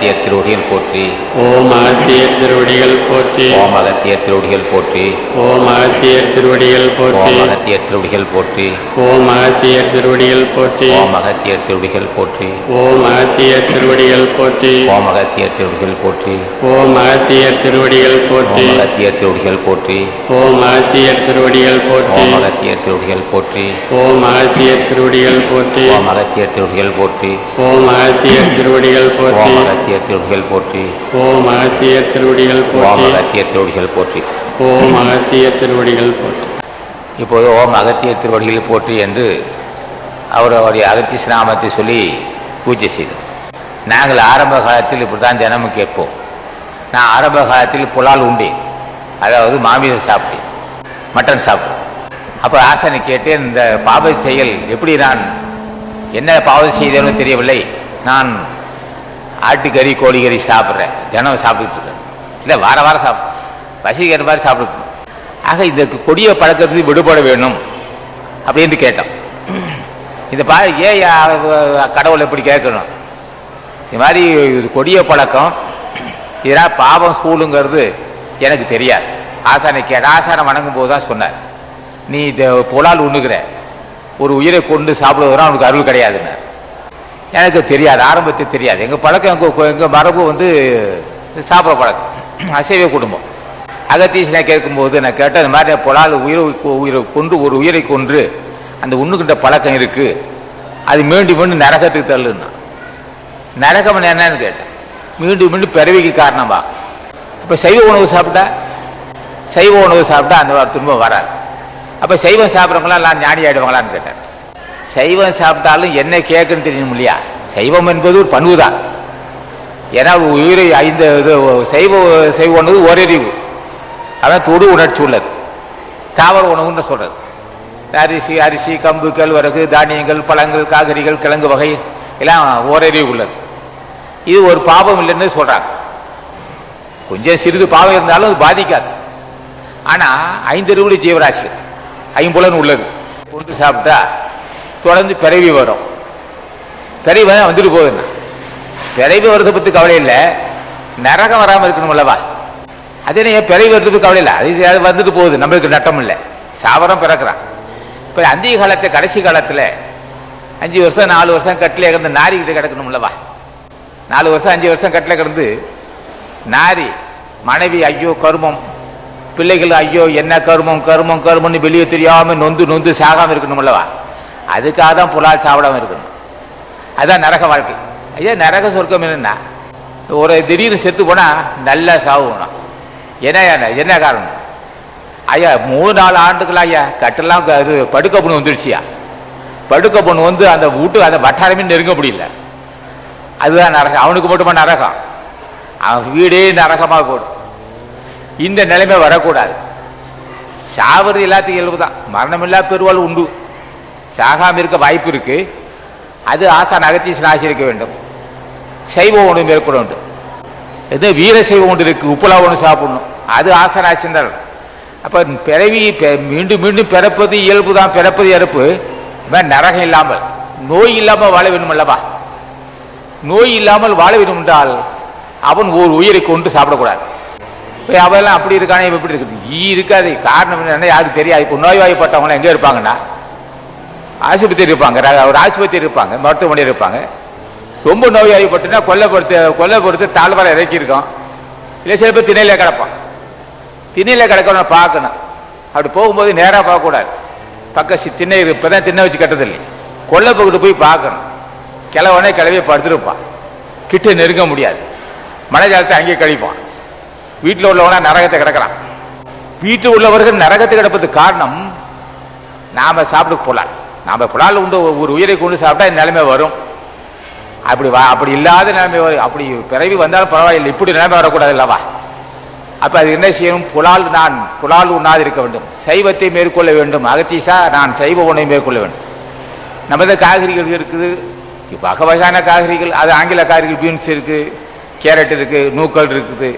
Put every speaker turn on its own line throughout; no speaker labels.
அகத்தியர் திருவடிகள் போற்றி.
ஓம் அகத்தியர் திருவடிகள் போற்றி.
ஓம் அகத்தியர் திருவடிகள் போற்றி.
ஓம் அகத்தியர் திருவடிகள் போற்றி.
ஓம் அகத்தியர் திருவடிகள் போற்றி.
ஓம் அகத்தியர் திருவடிகள் போற்றி.
ஓம் அகத்தியர் திருவடிகள் போற்றி.
ஓம் அகத்தியர் திருவடிகள் போற்றி.
ஓம் அகத்தியர் திருவடிகள் போற்றி.
ஓம் அகத்தியர் திருவடிகள் போற்றி.
ஓம் அகத்தியர் திருவடிகள் போற்றி.
ஓம் அகத்தியர் திருவடிகள் போற்றி.
ஓம் அகத்தியர் திருவடிகள் போற்றி.
ஓம் அகத்தியர் திருவடிகள் போற்றி.
ஓம் அகத்தியர் திருவடிகள் போற்றி.
ஓம் அகத்தியர் திருவடிகள் போற்றி.
ஓம் அகத்தியர் திருவடிகள் போற்றி.
ஓம் அகத்தியர் திருவடிகள்
ஓம்
போற்றி.
அகத்தியர் திருவடிகள் போற்றி.
ஓம் அகத்தியர் திருவடிகள் போற்றி.
இப்போது ஓம் அகத்தியர் திருவடிகள் போற்றி என்று அவருடைய அகத்திய நாமத்தை சொல்லி பூஜை செய்தோம். நாங்கள் ஆரம்ப காலத்தில் இப்படி தான் தினமும் கேட்போம். நான் ஆரம்ப காலத்தில் புலால் உண்டேன், அதாவது மாமிசம் சாப்பிட்டேன், மட்டன் சாப்பிட்டேன். அப்போ ஆசனை கேட்டேன், இந்த பாவ செயல் எப்படி, நான் என்ன பாவம் செய்தேன்னு தெரியவில்லை, நான் ஆட்டுக்கறி கோழிக்கறி சாப்பிட்றேன், தினம் சாப்பிட்டுட்டு இருக்கேன், இல்லை வார வாரம் சாப்பிட்றேன், பசிக்கிற மாதிரி சாப்பிட்டு. ஆக இந்த கொடிய பழக்கத்துக்கு விடுபட வேணும் அப்படின்னு கேட்டோம். இந்த ஏன் கடவுளை எப்படி கேட்கணும், இது மாதிரி கொடிய பழக்கம், இதெல்லாம் பாவம் சூழுங்கிறது எனக்கு தெரியாது. ஆசானை ஆசானை வணங்கும் போது தான் சொன்னார், நீ இந்த புலால் உண்ணுகிற ஒரு உயிரை கொண்டு சாப்பிடுவதுனா அவனுக்கு அருள் கிடையாதுன்னு. எனக்கு தெரியாது, ஆரம்பத்தில் தெரியாது. எங்கள் பழக்கம், எங்கள் மரபு சாப்பிட்ற பழக்கம், அசைவ குடும்பம். அகத்தீசனை கேட்கும்போது நான் கேட்டேன், இந்த மாதிரி புலால் உயிரை கொண்டு ஒரு உயிரை கொன்று அந்த உண்ணுகின்ற பழக்கம் இருக்கு, அது மீண்டும் மீண்டும் நரகத்துக்கு தள்ளுன்னா. நரகம் என்னன்னு கேட்டேன். மீண்டும் மீண்டும் பிறவிக்கு காரணமா. இப்போ சைவ உணவு சாப்பிட்டா அந்த துன்பம் வராது. அப்போ சைவம் சாப்பிட்றவங்களாம் எல்லாம் ஞானி ஆயிடுவாங்களான்னு கேட்டேன். சைவம் சாப்பிட்டாலும் என்ன கேட்குன்னு தெரியணும் இல்லையா. சைவம் என்பது ஒரு பண்பு தான். ஏன்னா உயிரை சைவ உணவு ஓரறிவு, அதான் தொடு உணர்ச்சி உள்ளது. தாவர உணவுன்னு சொல்றது அரிசி கம்பு கேழ்வரகு தானியங்கள் பழங்கள் காய்கறிகள் கிழங்கு வகை எல்லாம் ஓரறிவு உள்ளது. இது ஒரு பாவம் இல்லைன்னு சொல்றாங்க. கொஞ்சம் சிறிது பாவம் இருந்தாலும் அது பாதிக்காது. ஆனா 5 அறிவுடைய ஜீவராசி, ஐம்புலன் உள்ளது, கொண்டு சாப்பிட்டா தொடர்ந்து பிறவி வரும். பிறவி வந்துட்டு போகுதுன்னா பிறவி வருதை பற்றி கவலை இல்லை, நரகம் வராமல் இருக்கணும் அல்லவா. அதே ஏன் பிறவி வருது கவலை இல்லை, அது வந்துட்டு போகுது, நம்மளுக்கு நட்டம் இல்லை. சாவரம் பிறக்கிறான். இப்போ அந்திய காலத்தை கடைசி காலத்தில் 5 வருஷம் 4 வருஷம் கட்டிலே கிடந்து நாரிக்கிட்ட கிடக்கணும் அல்லவா. 4 வருஷம் 5 வருஷம் கட்டில கிடந்து நாரி மனைவி ஐயோ கருமம், பிள்ளைகள் ஐயோ என்ன கருமம் கருமம் கருமம்னு வெளியே தெரியாமல் நொந்து சாகாமல் இருக்கணும் அல்லவா. அதுக்காக தான் புலால் சாப்பிடாமல் இருக்கணும். அதுதான் நரக வாழ்க்கை. ஐயா நரக சொர்க்கம் என்னன்னா, ஒரு திடீர்னு செத்து போனால் நல்லா சாவுணும். என்ன காரணம் ஐயா, 3-4 ஆண்டுகளா ஐயா கட்டெல்லாம் இது படுக்க பொண்ணு வந்துடுச்சியா. படுக்க பொண்ணு அந்த வீட்டு அந்த வட்டாரமே நெருங்க முடியல. அதுதான் நரகம். அவனுக்கு மட்டுமா நரகம், அவன் வீடே நரகமாக போடும். இந்த நிலைமை வரக்கூடாது. சாவது எல்லாத்துக்கும் இயல்பு தான். மரணமில்லா பெருவாள் உண்டு, சாகாமல் இருக்க வாய்ப்பு இருக்கு. அது ஆசான் அகத்தீசன் ஆசிரிக்க வேண்டும். சைவ உணவு மேற்கொள்ள வேண்டும். எது வீர சைவம் ஒன்று இருக்கு, உப்புலா ஒன்று சாப்பிடணும், அது ஆசான் ஆசிரியர். அப்ப பிறவி மீண்டும் மீண்டும் பிறப்பது இயல்பு தான், பிறப்பது இறப்பு. நரகம் இல்லாமல் நோய் இல்லாமல் வாழ வேண்டும் அல்லவா. நோய் இல்லாமல் வாழ வேண்டும் என்றால் அவன் ஒரு உயிரை கொண்டு சாப்பிடக்கூடாது. அவெல்லாம் அப்படி இருக்கானே எப்படி இருக்குது இருக்காது. காரணம் என்னன்னா யாருக்கு தெரியாது. இப்போ நோய்வாய்ப்பட்டவங்களாம் எங்கே இருப்பாங்கன்னா ஆஸ்பத்திரி இருப்பாங்க, ஒரு ஆஸ்பத்திரி இருப்பாங்க, மருத்துவமனை இருப்பாங்க. ரொம்ப நோய்வாய்ப்பட்டுனா கொல்லப்படுத்து தாழ்வார இறக்கியிருக்கோம். இல்லை சில பேர் திணையில கிடப்பான். திண்ணையில் கிடக்கணும் பார்க்கணும். அப்படி போகும்போது நேராக பார்க்கக்கூடாது. திண்ணை இப்போதான் திண்ணை வச்சு கட்டதில்லை. கொல்லை பக்கத்து போய் பார்க்கணும். கிளவனே கிளவியை படுத்துருப்பான், கிட்ட நெருங்க முடியாது. மழை காலத்தை அங்கேயே கழிப்பான். வீட்டில் உள்ளவனா நரகத்தை கிடக்கிறான். வீட்டில் உள்ளவர்கள் நரகத்தை கிடப்பதுக்கு காரணம் நாம சாப்பிட்டு புலால். நாம புலால் உண்டு ஒரு உயிரை கொண்டு சாப்பிட்டா இந்த நிலைமை வரும். அப்படி இல்லாத நிலைமை வரும். அப்படி பிறவி வந்தாலும் பரவாயில்லை, இப்படி நிலைமை வரக்கூடாது இல்லவா. அப்ப அது என்ன செய்யணும், புலால் உண்ணாது இருக்க வேண்டும், சைவத்தை மேற்கொள்ள வேண்டும். அகத்தீசா நான் சைவ உணவை மேற்கொள்ள வேண்டும். நமது காய்கறிகள் இருக்குது, வகை வகையான காய்கறிகள். அது ஆங்கில காய்கறிகள், பீன்ஸ் இருக்கு, கேரட் இருக்கு, நூக்கல் இருக்குது,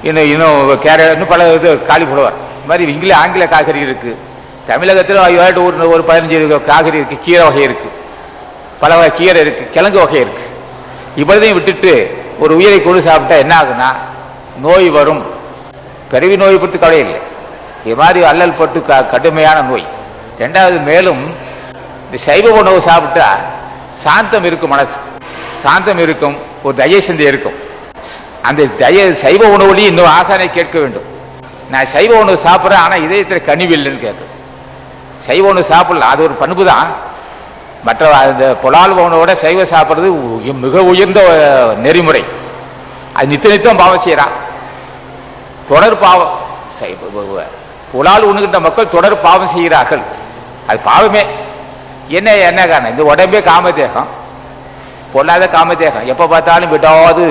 இன்னும் கேரட், இன்னும் பல இது காலிஃப்ளவர், இது மாதிரி ஆங்கில காய்கறி இருக்கு. தமிழகத்தில் ஒரு 15 காய்கறி இருக்கு, கீரை வகை இருக்கு, பல வகை கீரை இருக்கு, கிழங்கு வகை இருக்கு. இவ்வளதையும் விட்டுட்டு ஒரு உயிரை கொண்டு சாப்பிட்டா என்ன ஆகுனா நோய் வரும். பிறவி நோய் பற்றி கவலை இல்லை. இது மாதிரி அல்லல் பட்டு கடுமையான நோய். ரெண்டாவது, மேலும் இந்த சைவ உணவு சாப்பிட்டா சாந்தம் இருக்கும், மனசு சாந்தம் இருக்கும், ஒரு தயசிந்தை இருக்கும். அந்த சைவ உணவுலையும் இன்னும் ஆசானை கேட்க வேண்டும். நான் சைவ உணவு சாப்பிட்றேன், ஆனால் இதயத்தில் கனிவு இல்லைன்னு கேட்குறேன். சைவ உணவு சாப்பிடலாம், அது ஒரு பண்பு தான். மற்ற அந்த புலால் உணவோட சைவ சாப்பிட்றது மிக உயர்ந்த நெறிமுறை. அது நித்தம் பாவம் செய்யறான், தொடர் பாவம். புலால் உண்ணுகின்ற மக்கள் தொடர் பாவம் செய்கிறார்கள். அது பாவமே. என்ன காரணம்? இந்த உடம்பே காமதேகம், பொல்லாத காமதேகம். எப்போ பார்த்தாலும் விடாது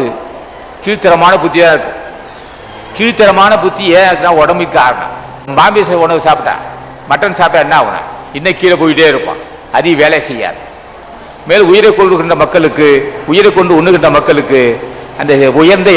கீழ்த்தரமான புத்தியாக இருக்கும். கீழ்த்தரமான புத்தி ஏன் உடம்புக்கு காரணம். மாமிச உணவு சாப்பிட்டா, மட்டன் சாப்பிட்டா என்ன ஆகுனா இன்னும் கீழே போயிட்டே இருப்பான், அது வேலை செய்யாது. மேலும் உயிரை கொள்ளுகின்ற மக்களுக்கு, உயிரை கொண்டு உண்ணுகின்ற மக்களுக்கு அந்த உயர்ந்த